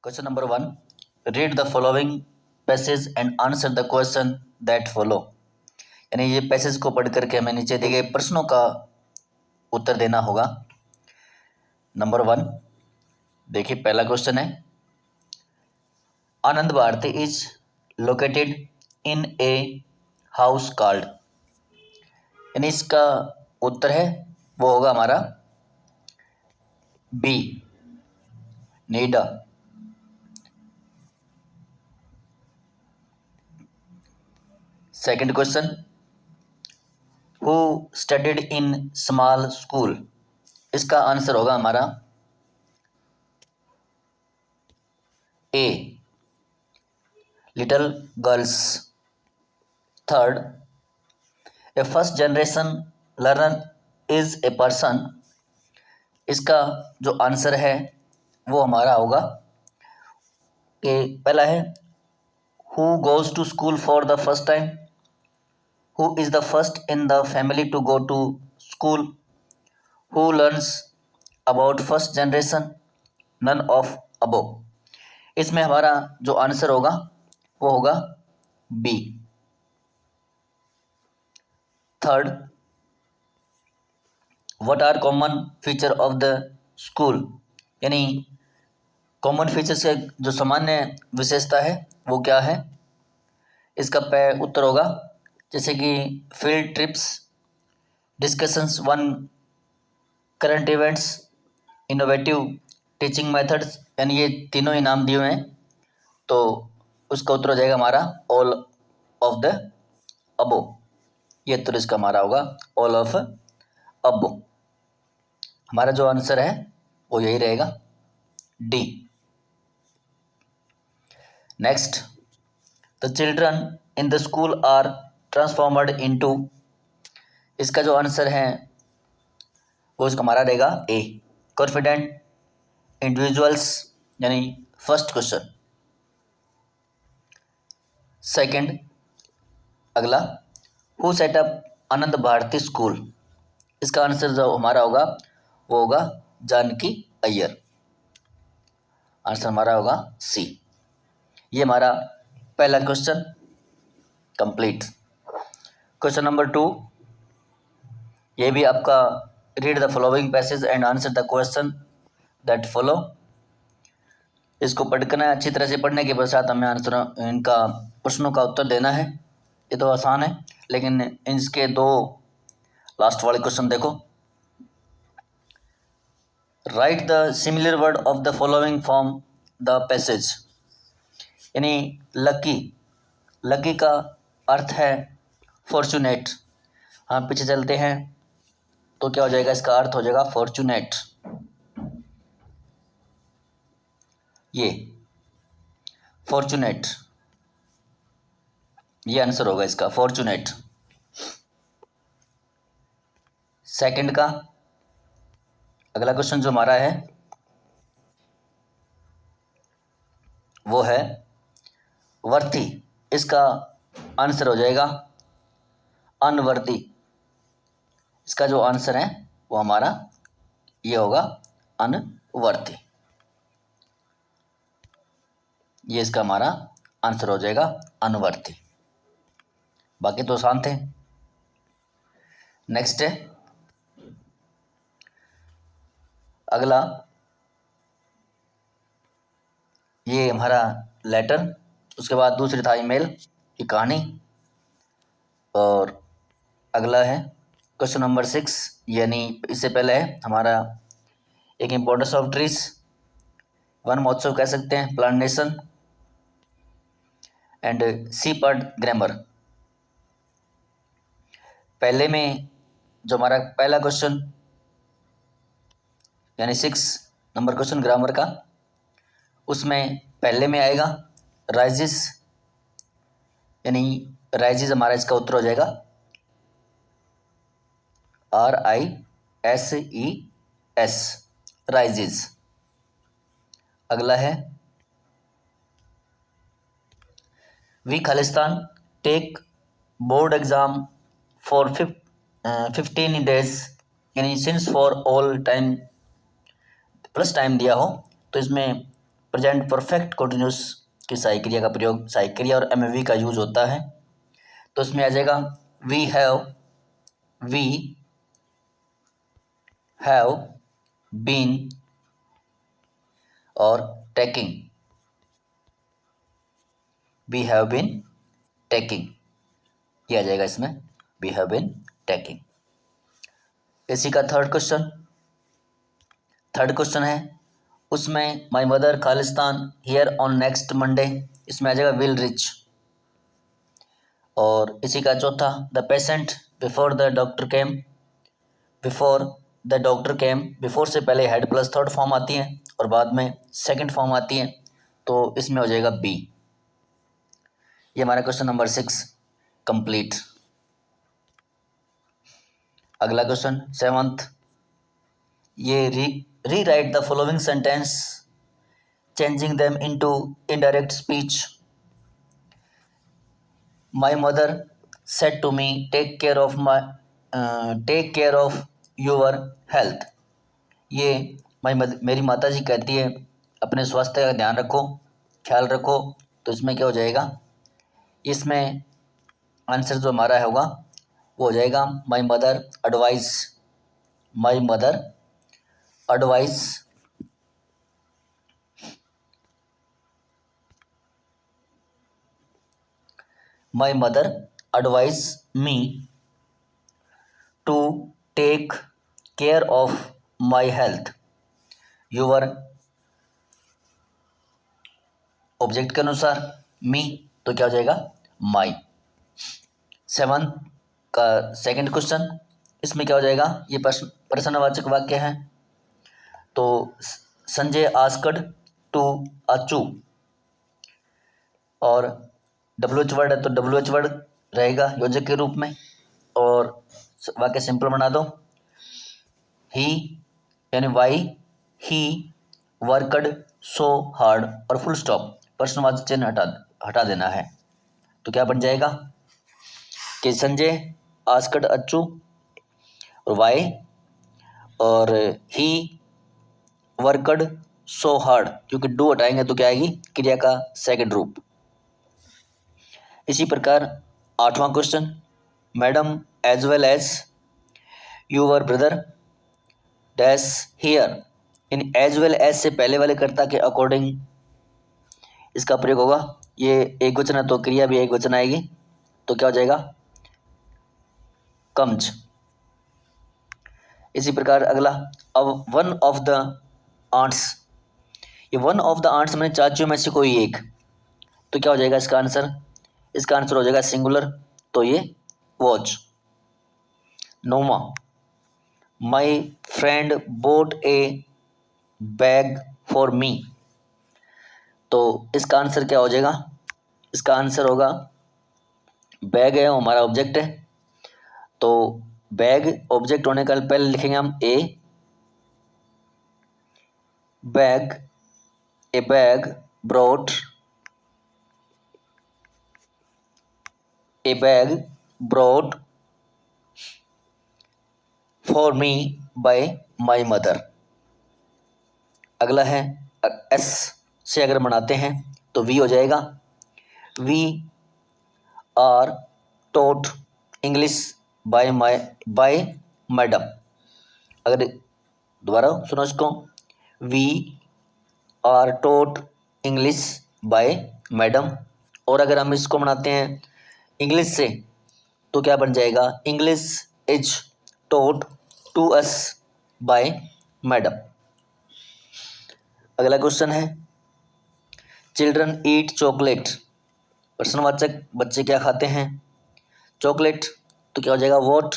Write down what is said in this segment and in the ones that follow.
Question number 1, read the following passage and answer the question that follow. यानी ये passage को पढ़ करके हमें नीचे दिए गए प्रश्नों का उत्तर देना होगा। नंबर 1 देखिए, पहला क्वेश्चन है, Anand Bharati is located in a house called. यानी इसका उत्तर है वो होगा हमारा B, Noida. Second question, who studied in small school. इसका आंसर होगा हमारा A, little girls. Third, a first generation learner is a person. इसका जो आंसर है वो हमारा होगा कि पहला है, who goes to school for the first time, who is the first in the family to go to school, who learns about first generation, none of above. इसमें हमारा जो आंसर होगा वो होगा B. Third, what are common feature of the school. यानी common features के जो सामान्य विशेषता है वो क्या है। इसका उत्तर होगा जैसे कि field trips, discussions one current events, innovative teaching methods. यानी ये तीनों ही नाम दिए हुए हैं, तो उसका उत्तर हो जाएगा हमारा ऑल ऑफ द अबो। ये उत्तर इसका हमारा होगा ऑल ऑफ अबो। हमारा जो आंसर है वो यही रहेगा, D. Next, the children in the school are transformed into. इसका जो आंसर है वो इसका हमारा रहेगा ए, कॉन्फिडेंट इंडिविजुअल्स। यानी फर्स्ट क्वेश्चन। सेकंड, अगला, who set up Anand Bharati school. इसका आंसर जो हमारा होगा वो होगा जानकी अय्यर। आंसर हमारा होगा सी। ये हमारा पहला क्वेश्चन कंप्लीट। क्वेश्चन नंबर 2, ये भी आपका, read the following passage and answer the question that follow. इसको पढ़ना है, अच्छी तरह से पढ़ने के पश्चात हमें आंसर इनका प्रश्नों का उत्तर देना है। ये तो आसान है, लेकिन इसके दो लास्ट वाले क्वेश्चन देखो। Right the similar word of the following from the passage. यानी लकी, लकी का अर्थ है फॉर्चुनेट। हाँ, पीछे चलते हैं तो क्या हो जाएगा, इसका अर्थ हो जाएगा फॉर्चुनेट। ये फॉर्चुनेट, ये आंसर होगा इसका फॉर्चुनेट। सेकंड का अगला क्वेश्चन जो हमारा है वो है वर्थी। इसका आंसर हो जाएगा अनवर्दी। इसका जो आंसर है वो हमारा ये होगा अनवर्थी। ये इसका हमारा आंसर हो जाएगा अनवर्थी। बाकी तो आसान थे। नेक्स्ट है अगला, ये हमारा लेटर, उसके बाद दूसरी था ईमेल की कहानी। और अगला है क्वेश्चन नंबर 6, यानी इससे पहले है हमारा एक इम्पोर्टेंस ऑफ ट्रीज, वन महोत्सव कह सकते हैं, plantation and C part grammar. पहले में जो हमारा पहला क्वेश्चन यानी 6 नंबर क्वेश्चन ग्रामर का, उसमें पहले में आएगा राइजिस। यानी राइजिस हमारा इसका उत्तर हो जाएगा RISES, राइजिस। अगला है we Khalistan take board exam for 15 days. यानी since for all time plus time दिया हो, तो इसमें प्रेजेंट परफेक्ट कंटिन्यूस की सहायी क्रिया का प्रयोग सहायी क्रिया और एमवी का यूज होता है। तो इसमें आ जाएगा वी हैव बीन और taking, we have been taking, ये आ जाएगा इसमें वी हैव बीन टेकिंग। इसी का थर्ड क्वेश्चन है, उसमें my mother Khalistan here on next Monday, इसमें आ जाएगा विल रिच। और इसी का चौथा, the patient before the doctor came, before से पहले हेड प्लस थर्ड फॉर्म आती है और बाद में सेकंड फॉर्म आती है, तो इसमें हो जाएगा बी। ये हमारा क्वेश्चन नंबर 6 कंप्लीट। अगला क्वेश्चन 7th, ये rewrite the following sentence changing them into indirect speech. My mother said to me take care of your health, ये मेरी माता जी कहती है अपने स्वास्थ्य का ध्यान रखो, ख्याल रखो। तो इसमें क्या हो जाएगा, इसमें आंसर जो हमारा होगा वो हो जाएगा my mother advise me to take care of my health. Your object के अनुसार मी, तो क्या हो जाएगा माई। 7th का सेकंड क्वेश्चन, इसमें क्या हो जाएगा, ये प्रश्नवाचक वाक्य है। तो संजय आस्क्ड टू अचू, और WH वर्ड है तो WH वर्ड रहेगा योजक के रूप में, और वाक्य सिंपल बना दो, ही यानी why he worked so hard, और फुल स्टॉप प्रश्नवाचक चिन्ह हटा देना है। तो क्या बन जाएगा कि संजय आस्क्ड अच्चू और वाई और ही वर्कड सो हार्ड, क्योंकि डू हटाएंगे तो क्या आएगी क्रिया का सेकंड रूप। इसी प्रकार 8वां question, madam as well as your brother dash here, in as well as से पहले वाले कर्ता के अकॉर्डिंग इसका प्रयोग होगा। ये एक वचन है तो क्रिया भी एक वचन आएगी, तो क्या हो जाएगा कम्स। इसी प्रकार अगला, अब वन ऑफ द आंट्स, ये वन ऑफ द आंट्स मैंने चाचियों में से कोई एक, तो क्या हो जाएगा इसका आंसर हो जाएगा सिंगुलर, तो ये वॉच। 9वां, my friend bought a bag for me, तो इसका आंसर क्या हो जाएगा, इसका आंसर होगा बैग है, हमारा ऑब्जेक्ट है, तो बैग ऑब्जेक्ट होने का पहले लिखेंगे हम ए bag brought for me bye my mother. अगला है एस से अगर बनाते हैं तो वी हो जाएगा, we are taught English by madam. अगर दोबारा सुनो इसको, we are taught English by madam, और अगर हम इसको बनाते हैं इंग्लिश से तो क्या बन जाएगा, English is taught to us by madam. अगला क्वेश्चन है, चिल्ड्रन ईट चॉकलेट, प्रश्नवाचक बच्चे क्या खाते हैं, चॉकलेट, तो क्या हो जाएगा what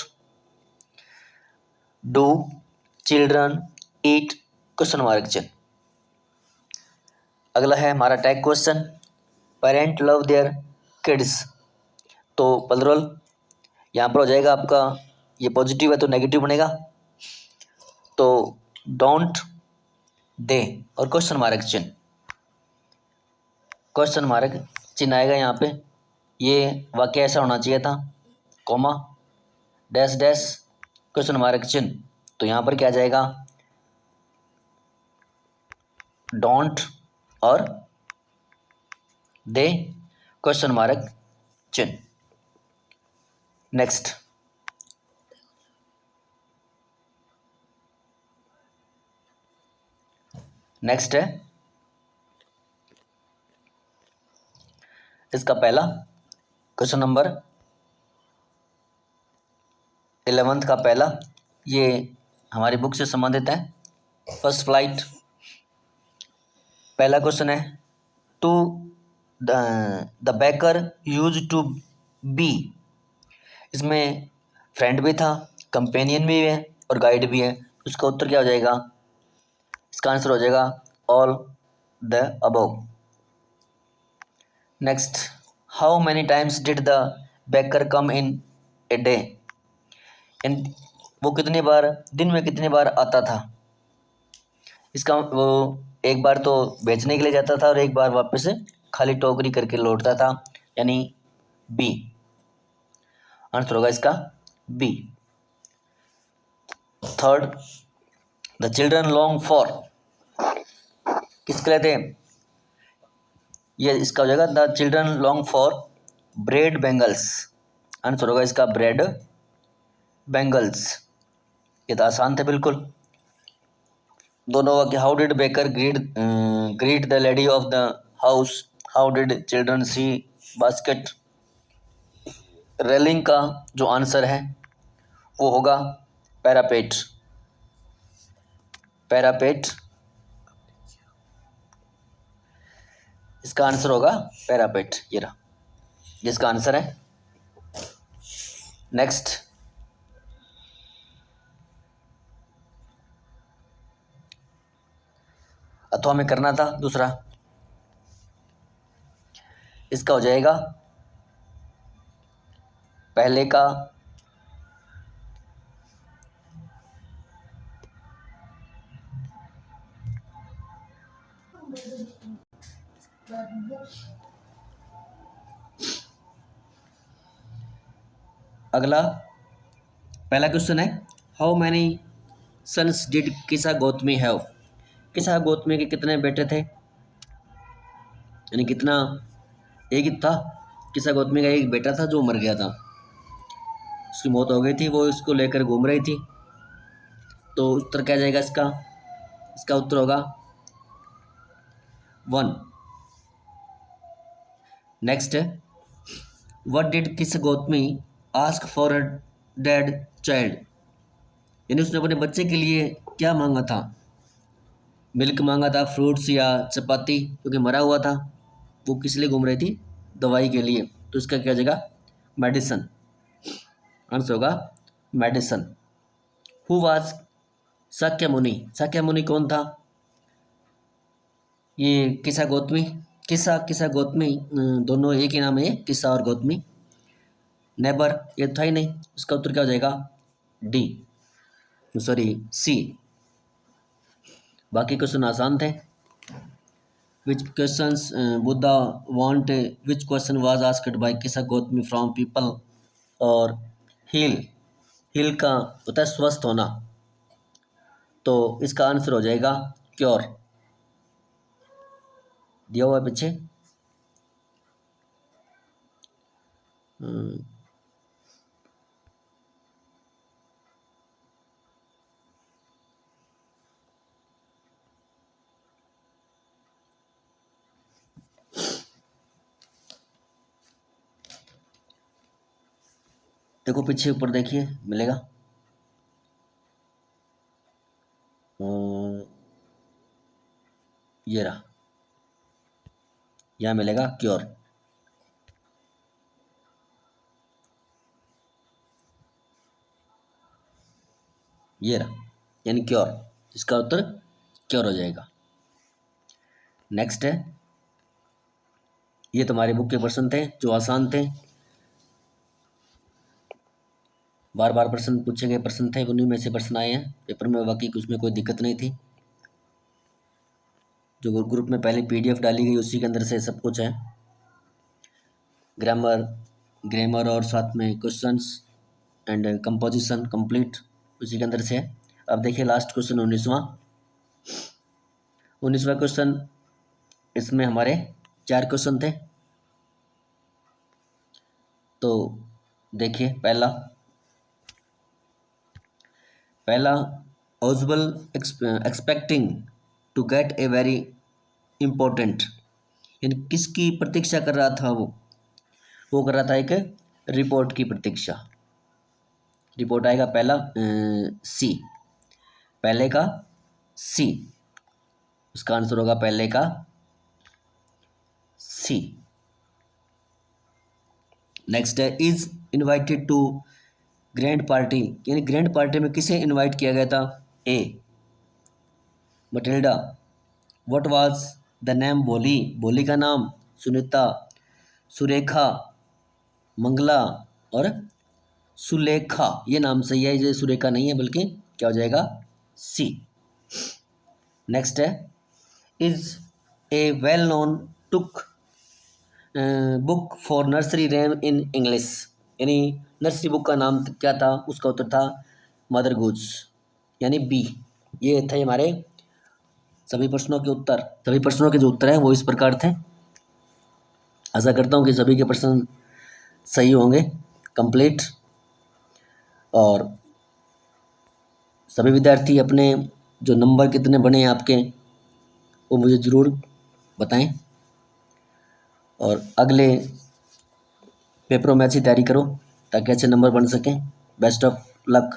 do children eat, question mark चिन्ह। अगला है हमारा tag question, parent love their kids, तो प्लुरल यहाँ पर हो जाएगा आपका, ये पॉजिटिव है तो नेगेटिव बनेगा, तो डोंट दे, और क्वेश्चन मार्क चिन्ह आएगा यहाँ पे। ये वाक्य ऐसा होना चाहिए था, comma dash dash question mark चिन्ह, तो यहाँ पर क्या आ जाएगा डोंट और दे क्वेश्चन मार्क चिन्ह। नेक्स्ट है इसका पहला क्वेश्चन नंबर 11th का पहला, ये हमारी बुक से संबंधित है। फर्स्ट फ्लाइट पहला क्वेश्चन है, to the baker used to be. इसमें फ्रेंड भी था, कंपेनियन भी है और गाइड भी है। उसका उत्तर क्या हो जाएगा? इसका आंसर हो जाएगा all the above. Next, how many times did the baker come in a day. वो कितनी बार, दिन में कितनी बार आता था? इसका वो एक बार तो बेचने के लिए जाता था और एक बार वापस खाली टोकरी करके लौटता था, यानी बी। आंसर होगा इसका B. Third, the children long for, किसके लिए थे? ये इसका हो जाएगा the children long for bread bangles. Answer होगा इसका ब्रेड बेंगल्स। ये तो आसान थे बिल्कुल दोनों। How did baker greet the lady of the house, how did children see basket. Railing का जो आंसर है वो होगा पैरापेट। पैरापेट, इसका आंसर होगा पैरापेट। ये रहा जिसका आंसर है। नेक्स्ट, अथवा में करना था दूसरा, इसका हो जाएगा पहले का अगला पहला क्वेश्चन है, हाउ मैनी सन्स डिड किसा गौतमी हैव। किसा गौतमी के कितने बेटे थे, यानी कितना, एक ही था। किसा गौतमी का एक बेटा था जो मर गया था, उसकी मौत हो गई थी, वो इसको लेकर घूम रही थी। तो उत्तर क्या जाएगा इसका? इसका उत्तर होगा 1। नेक्स्ट है, व्हाट डिड किस Gautami ask for a dead child. यानी उसने अपने बच्चे के लिए क्या मांगा था? मिल्क मांगा था, फ्रूट्स या चपाती, क्योंकि मरा हुआ था। वो किस लिए घूम रही थी? दवाई के लिए। तो इसका क्या जगह? मेडिसन। आंसर होगा medicine. Who was Shakyamuni. Shakyamuni कौन था? ये किसा गौतमी, किसा गौतमी दोनों एक ही नाम है, किसा और गौतमी। नेबर ये था ही नहीं। इसका उत्तर क्या हो जाएगा? D, sorry C. बाकी क्वेश्चन आसान थे। Which questions Buddha want, which question was asked by Kisa Gotami from people. और हील का होता है स्वस्थ होना, तो इसका आंसर हो जाएगा क्योर। दिया हुआ है पीछे। देखो पीछे ऊपर देखिए मिलेगा। ये रहा, यहाँ मिलेगा क्योर। ये रहा, यानी क्योर। इसका उत्तर क्योर हो जाएगा। नेक्स्ट है, ये तुम्हारे बुक के प्रश्न थे जो आसान थे। बार बार प्रश्न पूछे गए प्रश्न थे, उन्हीं में से प्रश्न आए हैं पेपर में। बाकी कुछ में कोई दिक्कत नहीं थी। जो ग्रुप में पहले पीडीएफ डाली गई उसी के अंदर से सब कुछ है। ग्रामर और साथ में क्वेश्चंस एंड कंपोजिशन कंप्लीट उसी के अंदर से है। अब देखिए लास्ट क्वेश्चन 19वां क्वेश्चन, इसमें हमारे 4 क्वेश्चन थे। तो देखिए पहला ऑजबल expecting to get a very important, यानी किसकी प्रतीक्षा कर रहा था वो कर रहा था एक रिपोर्ट की प्रतीक्षा। रिपोर्ट आएगा पहला सी, पहले का सी, उसका आंसर होगा पहले का सी। नेक्स्ट है is invited to grand party, यानी ग्रैंड पार्टी में किसे इनवाइट किया गया था? A Matilda. What was the name बोली, बोली का नाम सुनीता, सुरेखा, मंगला और सुलेखा। ये नाम सही है, ये सुरेखा नहीं है बल्कि क्या हो जाएगा सी। नेक्स्ट है is a well known took book for nursery RAM in English, यानी नर्सरी बुक का नाम क्या था? उसका उत्तर था मदर गुड्स, यानी बी। ये थे हमारे सभी प्रश्नों के उत्तर। सभी प्रश्नों के जो उत्तर हैं वो इस प्रकार थे। आशा करता हूँ कि सभी के प्रश्न सही होंगे, कंप्लीट। और सभी विद्यार्थी अपने जो नंबर कितने बने हैं आपके वो मुझे ज़रूर बताएं, और अगले पेपरों में अच्छी तैयारी करो ताकि अच्छे नंबर बन सकें। Best of luck.